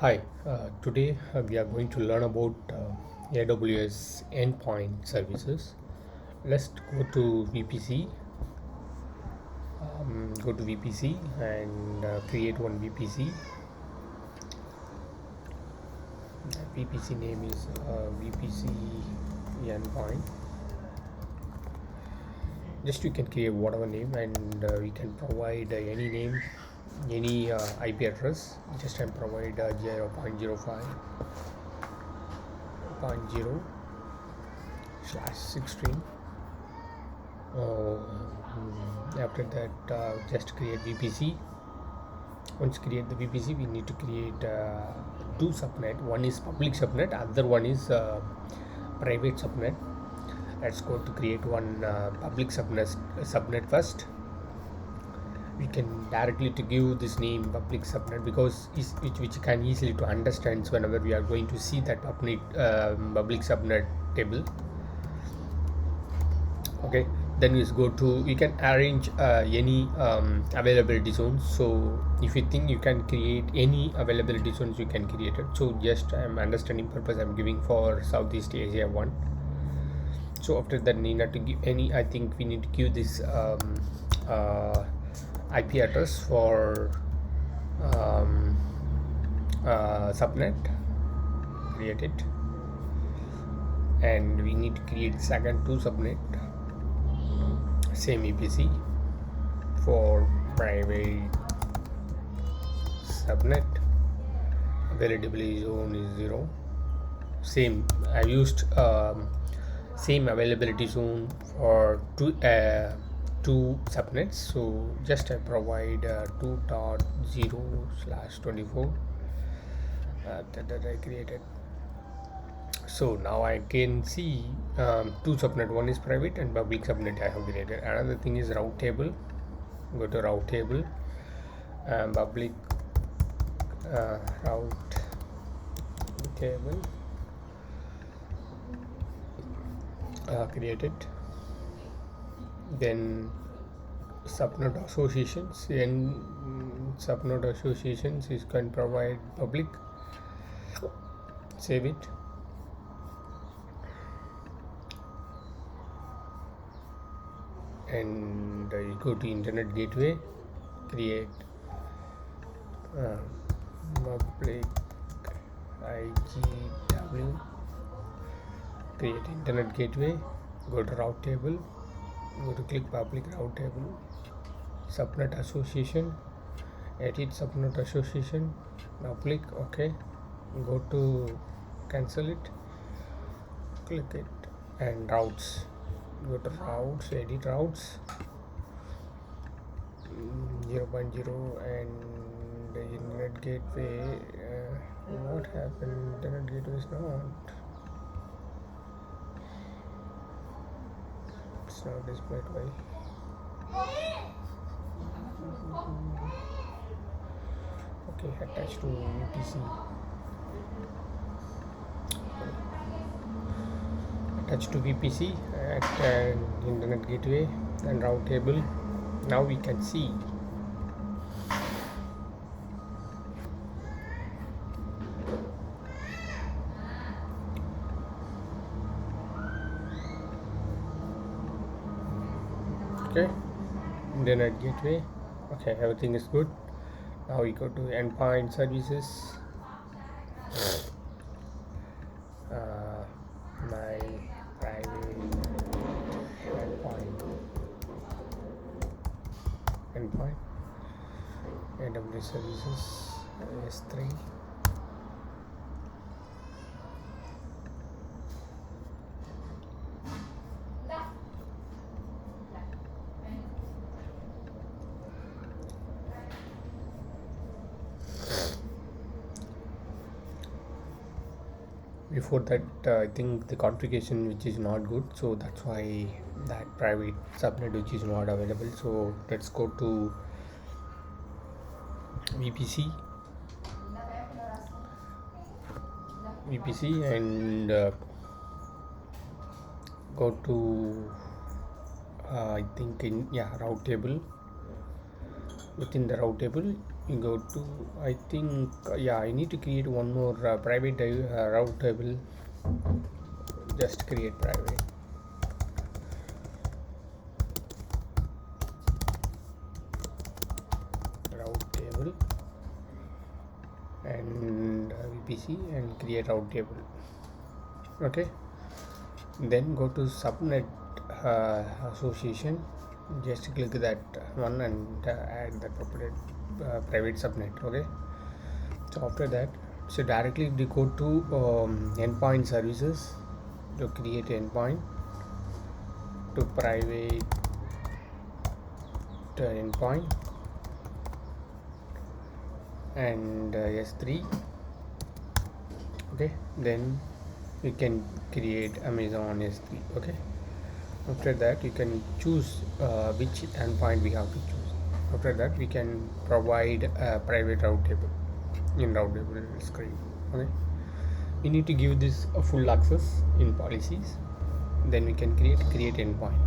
Hi, today we are going to learn about AWS Endpoint services. Let's go to VPC and create one VPC. The VPC name is VPC Endpoint. Just you can create whatever name and we can provide any name, any IP address. Just and provide 0.05.0/16. After that, just create VPC. Once create the VPC, we need to create two subnet. One is public subnet, other one is private subnet. Let's go to create one public subnet first. We can directly to give this name public subnet because which can easily to understand whenever we are going to see that public subnet table. Okay, then we go to you can arrange any availability zones. So if you think you can create any availability zones, you can create it. So just I'm understanding purpose I'm giving for Southeast Asia one. So after that need not to give any, I think we need to give this IP address for subnet, create it, and we need to create second two subnet, same VPC for private subnet. Availability zone is 0. Same I used same availability zone for two subnets. So just I provide 2.0/24 that I created. So now I can see two subnet, one is private and public subnet I have created. Another thing is route table. Go to route table, public route table, created. Then subnet associations, and subnet associations is can provide public. Save it. And you go to internet gateway, create public IGW, create internet gateway, go to route table, go to click public route table, subnet association, edit subnet association, public. Okay, go to cancel it, click it, and routes, go to routes, edit routes, 0.0, and the internet gateway. What happened? Internet gateway is not. It's not displayed. Why? Okay, attached to VPC. Attached to VPC and internet gateway and route table. Now we can see okay, internet gateway. Okay, everything is good. Now we go to endpoint services. My private endpoint AWS services S3. Before that, I think the configuration which is not good, so that's why that private subnet which is not available. So let's go to VPC and go to I think in route table. Within the route table, you go to, I think, yeah, I need to create one more private route table. Just create private route table and VPC and create route table. Okay, then go to subnet association. Just click that one and add that private subnet. Okay, so after that, so directly we go to endpoint services to create endpoint to private endpoint and S3. Okay, then you can create Amazon S3. Okay, after that you can choose which endpoint we have to choose. After that we can provide a private route table in route table screen. Okay, we need to give this a full access in policies. Then we can create endpoint.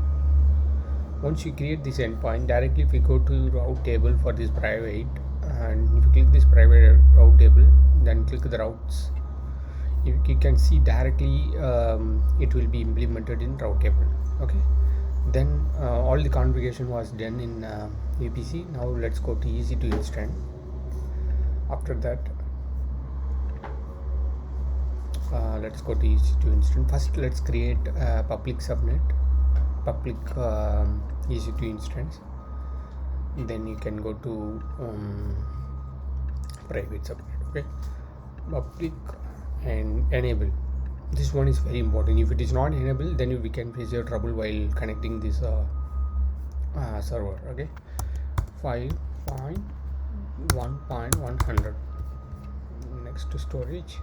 Once you create this endpoint, directly if we go to route table for this private, and if you click this private route table, then click the routes, you can see directly it will be implemented in route table. Okay, then all the configuration was done in VPC. Now let's go to EC2 instance. After that, let's go to EC2 instance. First let's create a public subnet, public EC2 instance. Then you can go to private subnet. Okay, public and enable. This one is very important. If it is not enabled, then we can face your trouble while connecting this server. Okay, 5.1.100. Next to storage.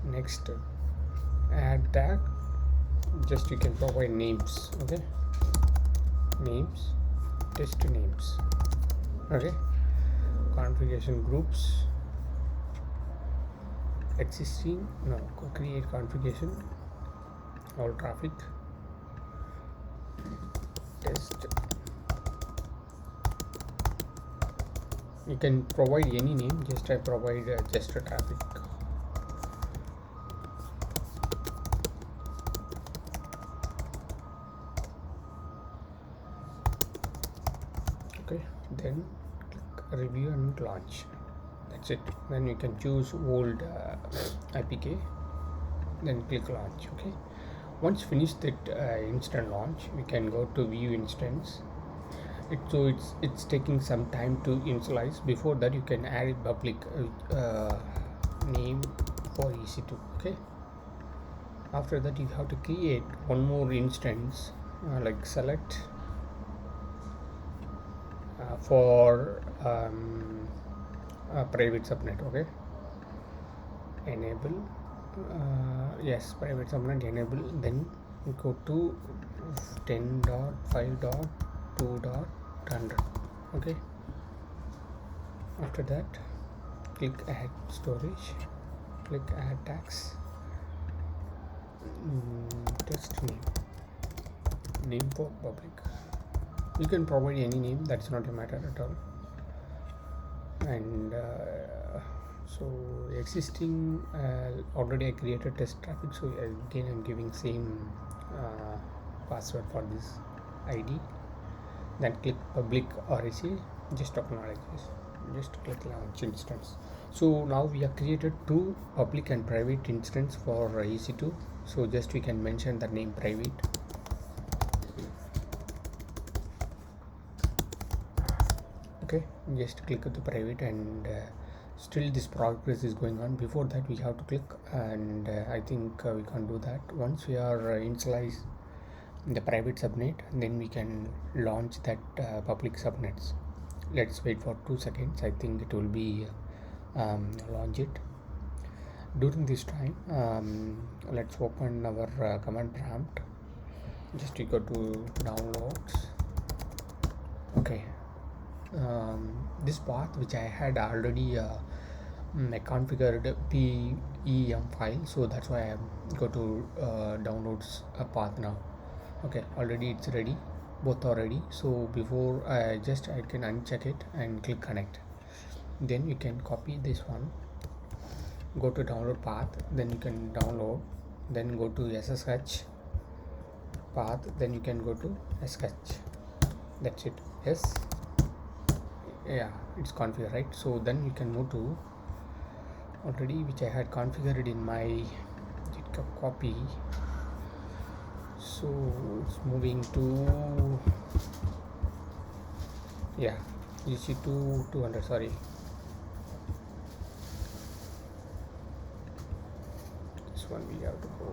Next, add tag. Just you can provide names. Okay, names, test names. Okay, configuration groups, existing, no, create configuration, all traffic, test. You can provide any name, just I provide just a traffic. Okay, then click review and launch. That's it. Then you can choose old IPK, then click launch. Okay, once finished that instant launch, we can go to view instance. It's taking some time to initialize. Before that, you can add a public name for EC2. Okay, after that you have to create one more instance, like select for private subnet. Okay, enable, yes, private subnet enable. Then go to 10.5.2.100. okay, after that click add storage, click add tags, test name for public. You can provide any name, that's not a matter at all. And so existing, already I created test traffic, so again I'm giving same password for this ID. Then click public RAC, just acknowledge this, just click launch instance. So now we have created two public and private instance for EC2. So just we can mention the name private. Okay, just click the private, and still this progress is going on. Before that we have to click, and I think we can do that. Once we are initialize the private subnet, then we can launch that public subnets. Let's wait for 2 seconds. I think it will be launch it. During this time, let's open our command prompt. Just we go to downloads. Okay, this path which I had already configured PEM file, so that's why I go to downloads path now. Okay, already it's ready, both are ready. So before I can uncheck it and click connect. then you can copy this one, go to download path, then you can download, then go to SSH path, then you can go to SSH. That's it. Yes, yeah, it's configured, right? So then you can move to already, which I had configured in my GitHub copy. So it's moving to, yeah, EC2 200, sorry, this one we have to go.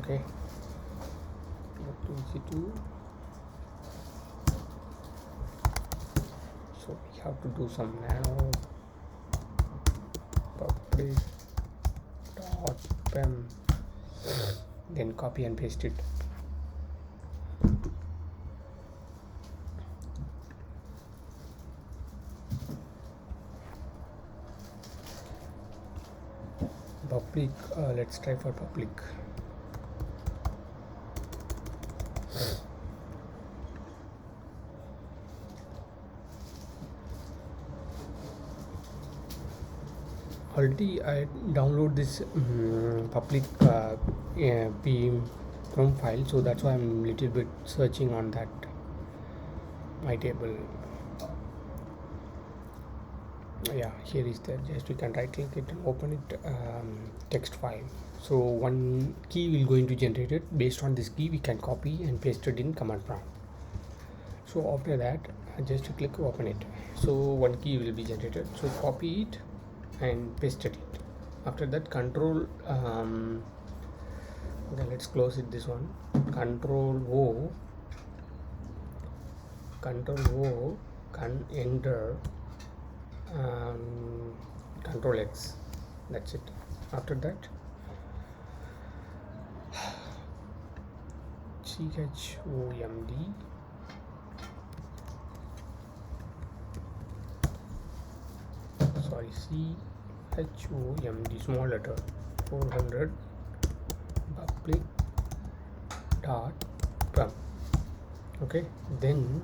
Okay, go to EC2. So we have to do some nano public dot pem, then copy and paste it. Public, let's try for public. Already I download this public Chrome file, so that's why I'm little bit searching on that my table. Yeah, here is there. Just you can right click it and open it, text file. So one key will going to generate it. Based on this key we can copy and paste it in command prompt. So after that just to click open it, so one key will be generated, so copy it and pasted it. After that control okay, let's close it, this one, control O, enter control X, that's it. After that CHOMD, sorry, CHOMD, small letter, 400 public dot pem. Okay, then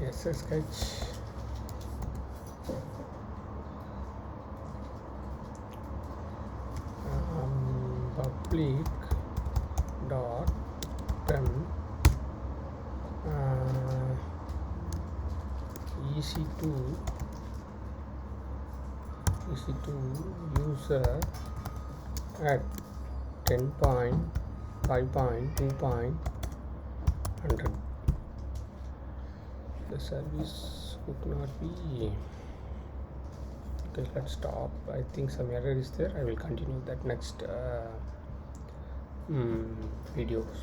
SSH public dot pem EC2 user at 10.5.2.100. The service would not be okay. Let's stop. I think some error is there. I will continue that next videos.